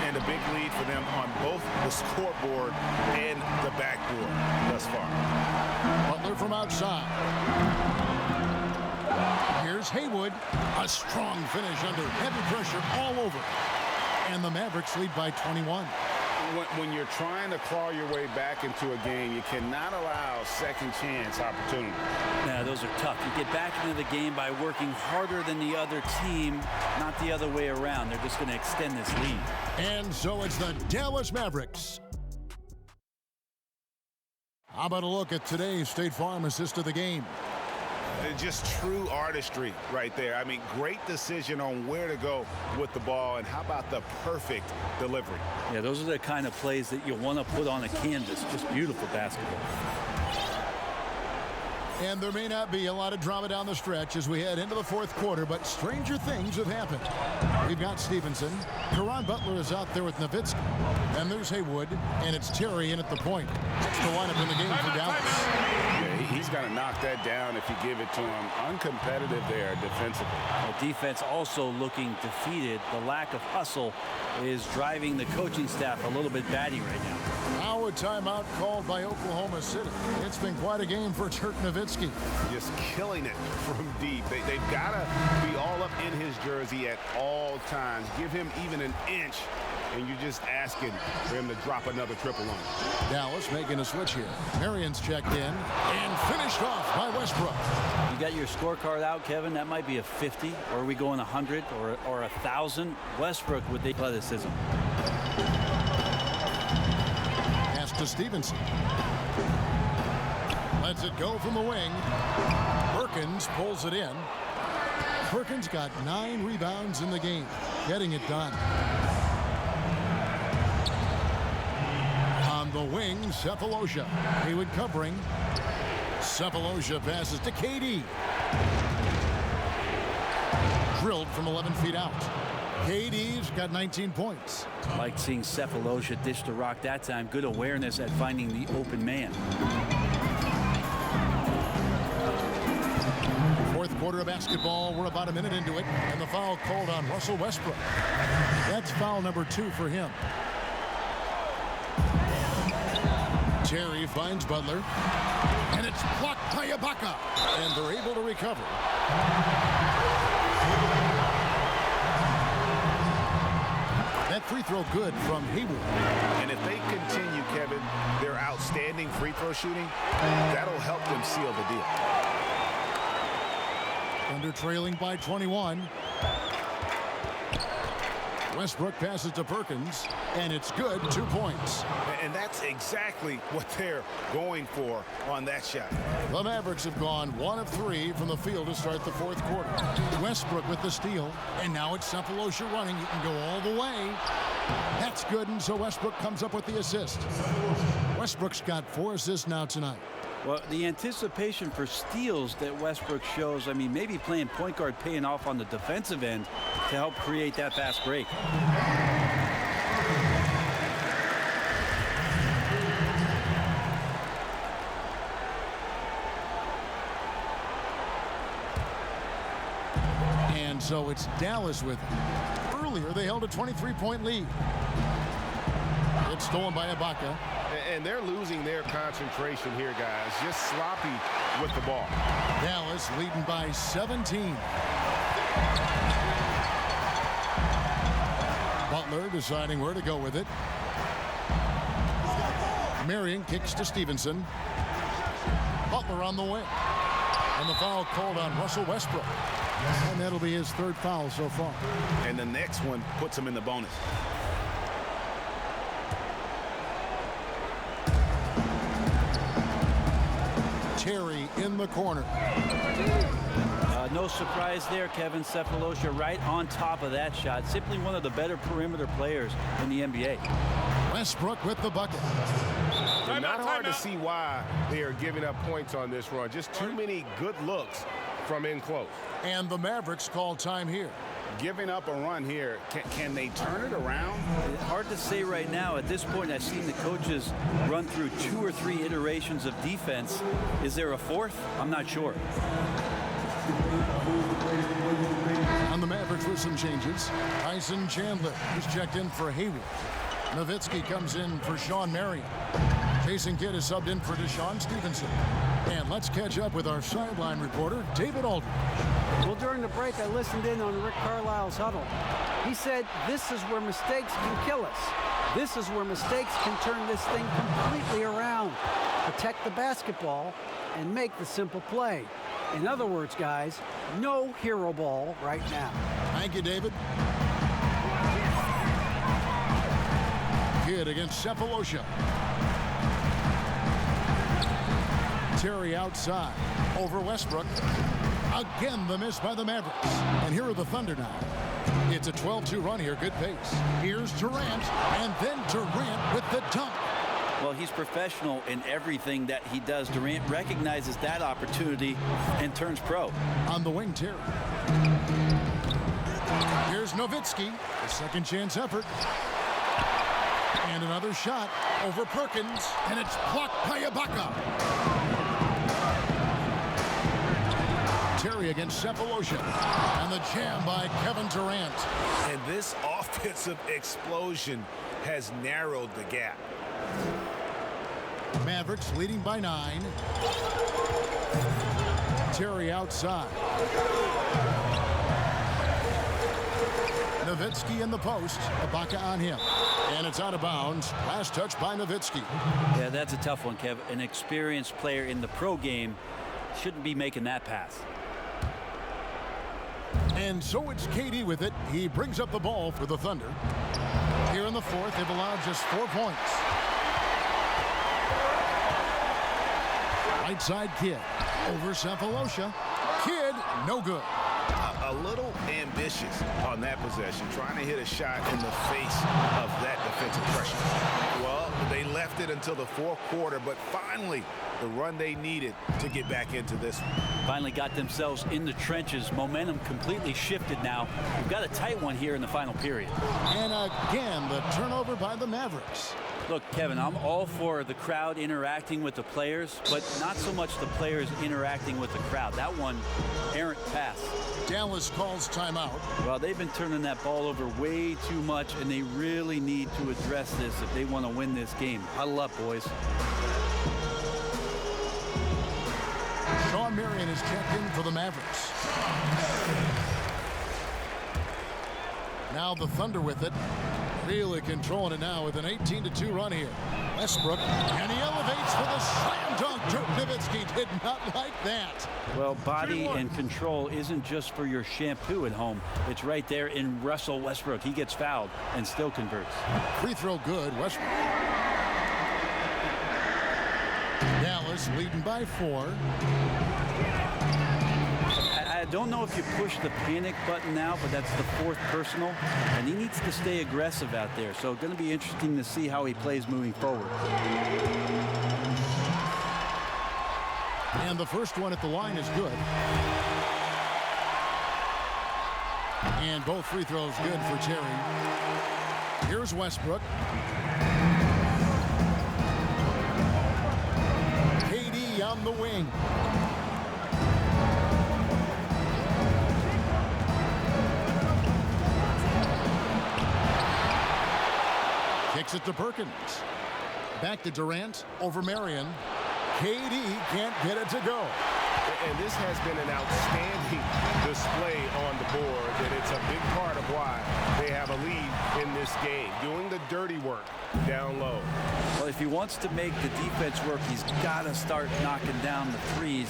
And a big lead for them on both the scoreboard and the backboard thus far. Butler from outside. Here's Haywood. A strong finish under heavy pressure all over. And the Mavericks lead by 21. When you're trying to claw your way back into a game, you cannot allow second chance opportunity. Yeah, those are tough. You get back into the game by working harder than the other team, not the other way around. They're just going to extend this lead. And so it's the Dallas Mavericks. How about a look at today's State Farm assist of the game? Just true artistry right there. I mean, great decision on where to go with the ball, and how about the perfect delivery? Yeah, those are the kind of plays that you want to put on a canvas. Just beautiful basketball. And there may not be a lot of drama down the stretch as we head into the fourth quarter, but stranger things have happened. We've got Stevenson. Caron Butler is out there with Nowitzki. And there's Haywood, and it's Terry in at the point. That's the lineup in the game for Dallas. Yeah, he's got to knock that down if you give it to him. Uncompetitive there defensively. The defense also looking defeated. The lack of hustle is driving the coaching staff a little bit batty right now. Now a timeout called by Oklahoma City. It's been quite a game for Dirk Nowitzki. Just killing it from deep. They've got to be all up in his jersey at all times. Give him even an inch, and you're just asking for him to drop another triple on him. Dallas making a switch here. Marion's checked in and finished off by Westbrook. You got your scorecard out, Kevin. That might be a 50, or are we going 100 or 1,000? Westbrook with the athleticism. Pass to Stevenson. Lets it go from the wing. Perkins pulls it in. Perkins got 9 rebounds in the game, getting it done. On the wing, Cephalosha. Haywood covering. Cephalosha passes to KD. Drilled from 11 feet out. KD's got 19 points. Like seeing Cephalosha dish the rock that time. Good awareness at finding the open man. Fourth quarter of basketball. We're about a minute into it, and the foul called on Russell Westbrook. That's foul number 2 for him. Terry finds Butler, and it's blocked by Ibaka, and they're able to recover. That free throw good from Haywood. And if they continue, Kevin, their outstanding free throw shooting, that'll help them seal the deal. Thunder trailing by 21. Westbrook passes to Perkins, and it's good. 2 points. And that's exactly what they're going for on that shot. The Mavericks have gone 1 of 3 from the field to start the fourth quarter. Westbrook with the steal, and now it's Cephalosha running. You can go all the way. That's good, and so Westbrook comes up with the assist. Westbrook's got 4 assists now tonight. Well, the anticipation for steals that Westbrook shows, I mean, maybe playing point guard paying off on the defensive end to help create that fast break. And so it's Dallas with it. Earlier, they held a 23-point lead. It's stolen by Ibaka. And they're losing their concentration here, guys. Just sloppy with the ball. Dallas leading by 17. Butler deciding where to go with it. Marion kicks to Stevenson. Butler on the wing. And the foul called on Russell Westbrook. And that'll be his third foul so far. And the next one puts him in the bonus. Terry in the corner. No surprise there, Kevin. Cephalosha right on top of that shot. Simply one of the better perimeter players in the NBA. Westbrook with the bucket. Not hard to see why they are giving up points on this run. Just too many good looks from in close. And the Mavericks call time here. Giving up a run here, can they turn it around? It's hard to say right now. At this point, I've seen the coaches run through 2 or 3 iterations of defense. Is there a fourth? I'm not sure. On the Mavericks with some changes. Tyson Chandler is checked in for Hayward. Nowitzki comes in for Sean Marion. Jason Kidd is subbed in for Deshaun Stevenson. And let's catch up with our sideline reporter, David Aldridge. Well, during the break, I listened in on Rick Carlisle's huddle. He said, this is where mistakes can kill us. This is where mistakes can turn this thing completely around. Protect the basketball and make the simple play. In other words, guys, no hero ball right now. Thank you, David. Kidd against Cephalosha. Terry outside over Westbrook. Again, the miss by the Mavericks. And here are the Thunder now. It's a 12-2 run here. Good pace. Here's Durant, and then Durant with the dunk. Well, he's professional in everything that he does. Durant recognizes that opportunity and turns pro. On the wing, Terry. Here's Nowitzki. A second chance effort. And another shot over Perkins. And it's blocked by Ibaka. Terry against Cephalosha. And the jam by Kevin Durant. And this offensive explosion has narrowed the gap. Mavericks leading by 9. Terry outside. Nowitzki in the post. Ibaka on him. And it's out of bounds. Last touch by Nowitzki. Yeah, that's a tough one, Kev. An experienced player in the pro game shouldn't be making that pass. And so it's KD with it. He brings up the ball for the Thunder. Here in the fourth, they've allowed just 4 points. Right side Kidd over Cephalosha. Kidd, no good. A little ambitious on that possession, trying to hit a shot in the face of that defensive pressure. Well, they left it until the fourth quarter, but finally the run they needed to get back into this one. Finally got themselves in the trenches. Momentum completely shifted now. We've got a tight one here in the final period. And again, the turnover by the Mavericks. Look, Kevin, I'm all for the crowd interacting with the players, but not so much the players interacting with the crowd. That one, errant pass. Dallas calls timeout. Well, they've been turning that ball over way too much, and they really need to address this if they want to win this game. Huddle up, boys. Sean Marion is checked in for the Mavericks. Now the Thunder with it. Really controlling it now with an 18-2 run here. Westbrook, and he elevates for the slam dunk. Dirk Nowitzki did not like that. Well, body and control isn't just for your shampoo at home. It's right there in Russell Westbrook. He gets fouled and still converts. Free throw good, Westbrook. Dallas leading by 4. I don't know if you push the panic button now, but that's the 4th personal, and he needs to stay aggressive out there. So going to be interesting to see how he plays moving forward. And the first one at the line is good. And both free throws good for Terry. Here's Westbrook. KD on the wing. Kicks it to Perkins. Back to Durant over Marion. KD can't get it to go. And this has been an outstanding display on the board, and it's a big part of why they have a lead in this game, doing the dirty work down low. Well, if he wants to make the defense work, he's got to start knocking down the threes.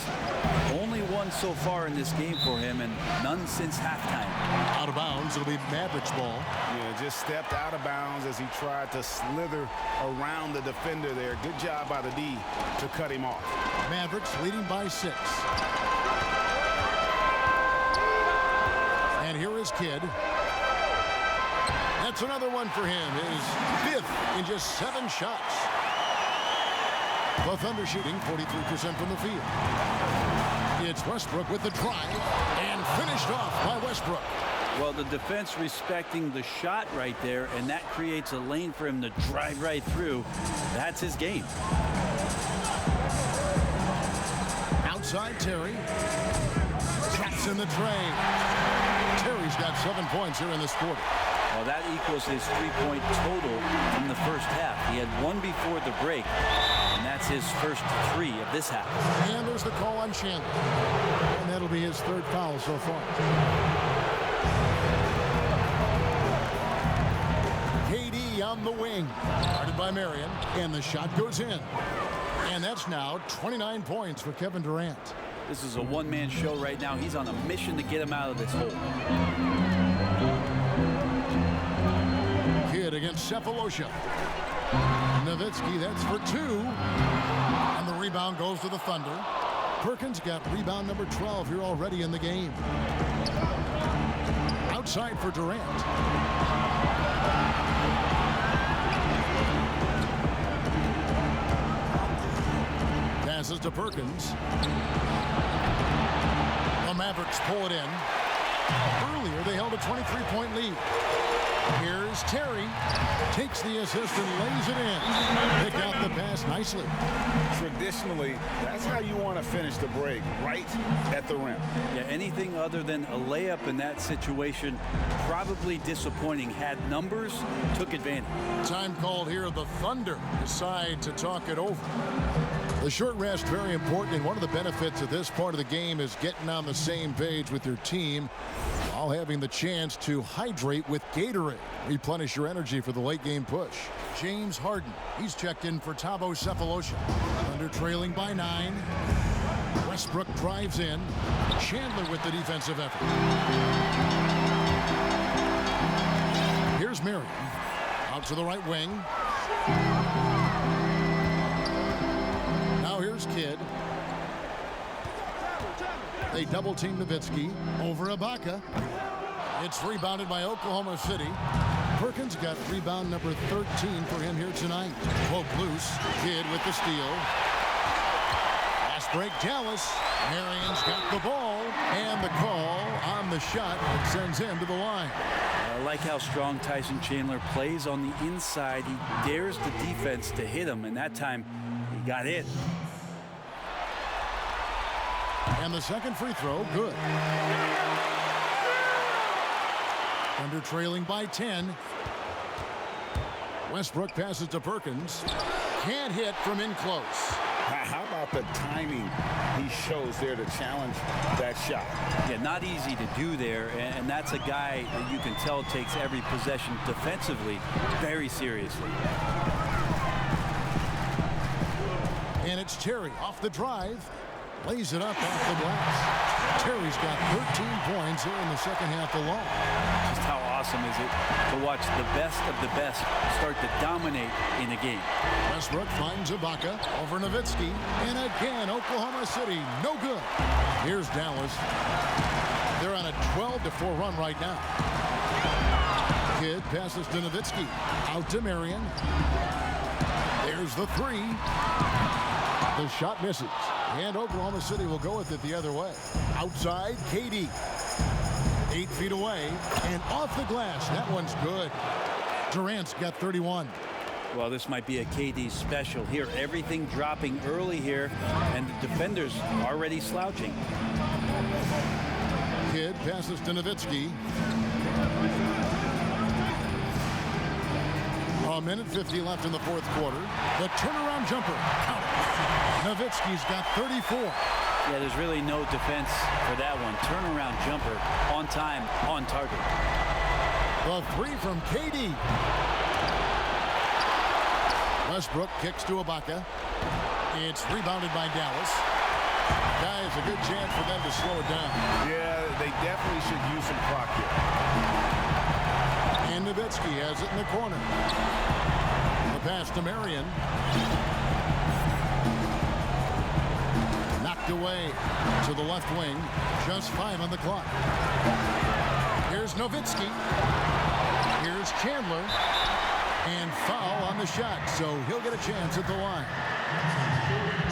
Only one so far in this game for him, and none since halftime. Out of bounds, it'll be Mavericks ball. Yeah, just stepped out of bounds as he tried to slither around the defender there. Good job by the D to cut him off. Mavericks leading by 6. And here is Kidd. That's another one for him. His 5th in just 7 shots. The Thunder shooting 43% from the field. It's Westbrook with the drive and finished off by Westbrook. Well, the defense respecting the shot right there, and that creates a lane for him to drive right through. That's his game. Outside Terry. Traps in the tray. Terry's got 7 points here in this quarter. Well, that equals his 3-point total in the first half. He had 1 before the break, and that's his first 3 of this half. And there's the call on Chandler. And that'll be his 3rd foul so far. KD on the wing. Guarded by Marion. And the shot goes in. And that's now 29 points for Kevin Durant. This is a one-man show right now. He's on a mission to get him out of this hole. Kidd against Cephalosha. Nowitzki, that's for 2. And the rebound goes to the Thunder. Perkins got rebound number 12 here already in the game. Outside for Durant. Passes to Perkins. The Mavericks pull it in. Earlier, they held a 23-point lead. Here's Terry. Takes the assist and lays it in. Pick out the pass nicely. Traditionally, that's how you want to finish the break, right at the rim. Yeah, anything other than a layup in that situation, probably disappointing. Had numbers, took advantage. Time called here. The Thunder decide to talk it over. The short rest, very important, and one of the benefits of this part of the game is getting on the same page with your team while having the chance to hydrate with Gatorade. Replenish your energy for the late game push. James Harden, he's checked in for Thabo Cephalosha. Thunder trailing by 9. Westbrook drives in. Chandler with the defensive effort. Here's Marion. Out to the right wing. Now here's Kidd. They double team Nowitzki over Ibaka. It's rebounded by Oklahoma City. Perkins got rebound number 13 for him here tonight. Poke loose. Kidd with the steal. Fast break Dallas. Marion's got the ball. And the call on the shot that sends him to the line. I like how strong Tyson Chandler plays on the inside. He dares the defense to hit him, and that time he got hit. And the second free throw, good. Thunder trailing by 10. Westbrook passes to Perkins. Can't hit from in close. How about the timing he shows there to challenge that shot? Yeah, not easy to do there, and that's a guy that you can tell takes every possession defensively very seriously. And it's Terry off the drive. Lays it up off the glass. Terry's got 13 points here in the second half alone. Just how awesome is it to watch the best of the best start to dominate in a game. Westbrook finds Ibaka over Nowitzki. And again, Oklahoma City, no good. Here's Dallas. They're on a 12-4 run right now. Kidd passes to Nowitzki. Out to Marion. There's the 3. The shot misses. And Oklahoma City will go with it the other way. Outside, KD. 8 feet away. And off the glass. That one's good. Durant's got 31. Well, this might be a KD special here. Everything dropping early here. And the defenders already slouching. Kidd passes to Nowitzki. A minute 50 left in the fourth quarter. The turnaround jumper. Count it. Nowitzki's got 34. Yeah, there's really no defense for that one. Turnaround jumper on time, on target. The three from KD. Westbrook kicks to Ibaka. It's rebounded by Dallas. Guys, a good chance for them to slow it down. Yeah, they definitely should use some clock here. And Nowitzki has it in the corner. The pass to Marion. Knocked away to the left wing. Just 5 on the clock. Here's Nowitzki. Here's Chandler. And foul on the shot, so he'll get a chance at the line.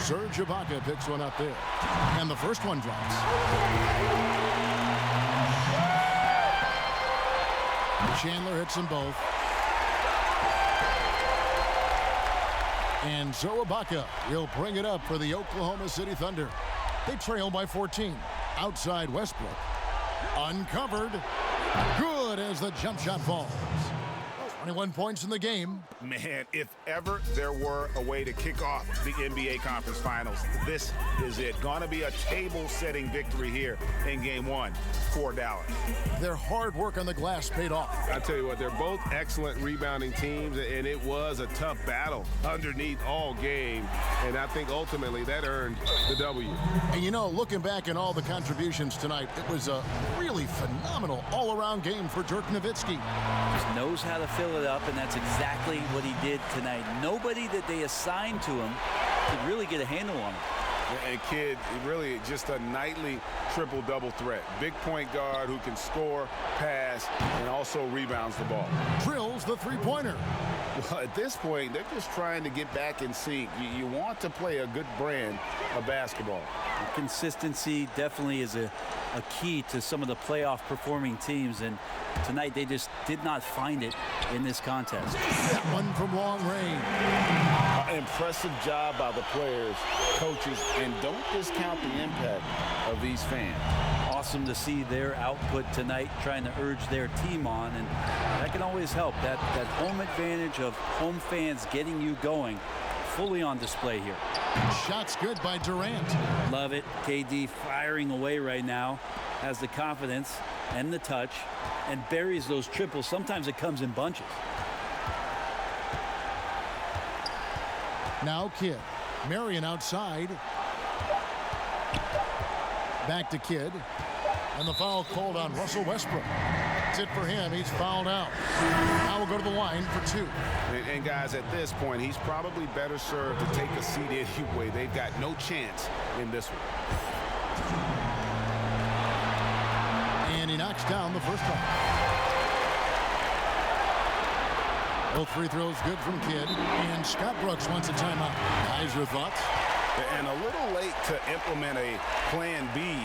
Serge Ibaka picks one up there. And the first one drops. Chandler hits them both. And so Ibaka will bring it up for the Oklahoma City Thunder. They trail by 14. Outside Westbrook. Uncovered. Good as the jump shot falls. 21 points in the game. Man, if ever there were a way to kick off the NBA Conference Finals, this is it. Gonna be a table-setting victory here in Game 1 for Dallas. Their hard work on the glass paid off. I tell you what, they're both excellent rebounding teams, and it was a tough battle underneath all game, and I think ultimately that earned the W. And you know, looking back at all the contributions tonight, it was a really phenomenal all-around game for Dirk Nowitzki. Just knows how to fill it up, and that's exactly what he did tonight. Nobody that they assigned to him could really get a handle on him. And kid, really just a nightly triple-double threat. Big point guard who can score, pass, and also rebounds the ball. Drills the three-pointer. Well, at this point, they're just trying to get back in sync. You want to play a good brand of basketball. Consistency definitely is a key to some of the playoff performing teams, and tonight they just did not find it in this contest. That one from long range. Impressive job by the players, coaches, and don't discount the impact of these fans. Awesome to see their output tonight, trying to urge their team on, and that can always help. That home advantage of home fans getting you going, fully on display here. Shots good by Durant. Love it. KD firing away right now, has the confidence and the touch, and buries those triples. Sometimes it comes in bunches. Now Kidd. Marion outside. Back to Kidd. And the foul called on Russell Westbrook. That's it for him. He's fouled out. Now we'll go to the line for 2. And guys, at this point, he's probably better served to take a seat anyway. They've got no chance in this one. And he knocks down the first one. Both free throws good from Kidd. And Scott Brooks wants a timeout. Guys, your thoughts? And a little late to implement a plan B.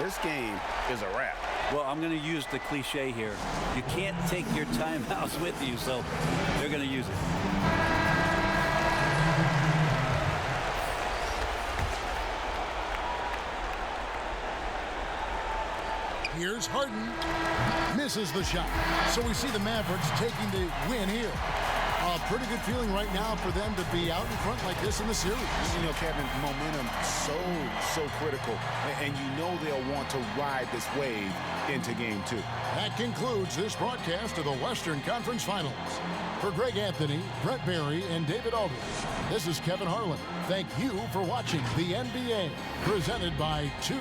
This game is a wrap. Well, I'm going to use the cliche here. You can't take your timeouts with you, so they're going to use it. Here's Harden. Misses the shot. So we see the Mavericks taking the win here. A pretty good feeling right now for them to be out in front like this in the series. You know, Kevin, momentum so critical. And you know they'll want to ride this wave into Game 2. That concludes this broadcast of the Western Conference Finals. For Greg Anthony, Brett Barry, and David Aldridge, this is Kevin Harlan. Thank you for watching the NBA, presented by 2.